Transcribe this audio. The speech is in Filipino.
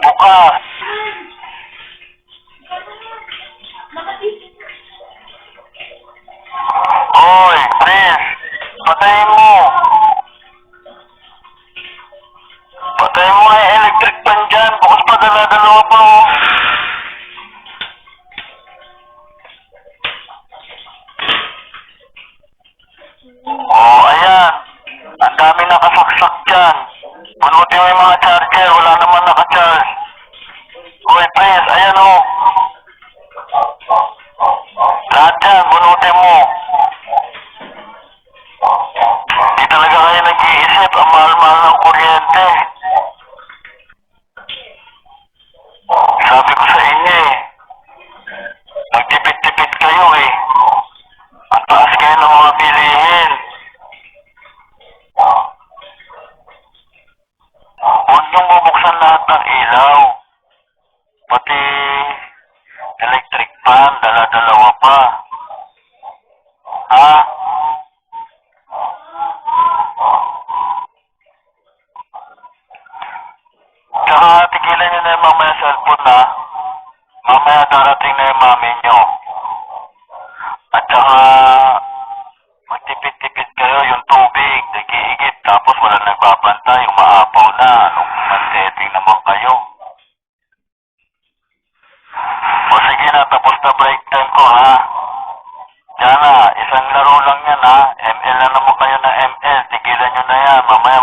Bukas. Hoy, Prince. Patayin mo. Patayin mo yung electric pan dyan. Bukas pa dala-dalawa pa oh. Oh, ayan. Ang dami nakasaksak dyan. Bunutin mo yung mga charger. Wala naman nakacharge. Hoy, Prince. Ayan oh. Lahat dyan. Bunutin mo. Hindi talaga kayo nag-iisip. Ang mahal-mahal ng kuryente. Sabi ko sa inyo eh. Nagtipid-tipid kayo eh. Ang taas kayo ng mga bilihin. Huwag niyong bubuksan lahat ng ilaw. Pati electric fan, dala-dalawa pa. Ha? Tsaka tigilan niyo na yung mamaya cellphone ha. Mamaya darating na yung mami niyo. At saka magtipid-tipid kayo yung tubig, nag-iigit, tapos wala nagbabantay, umaapaw na, anong setting naman kayo. O sige na, tapos na break time ko ha. Diyan na, isang laro lang yan ha, ML na naman kayo na ML, tigilan nyo na yan, mamaya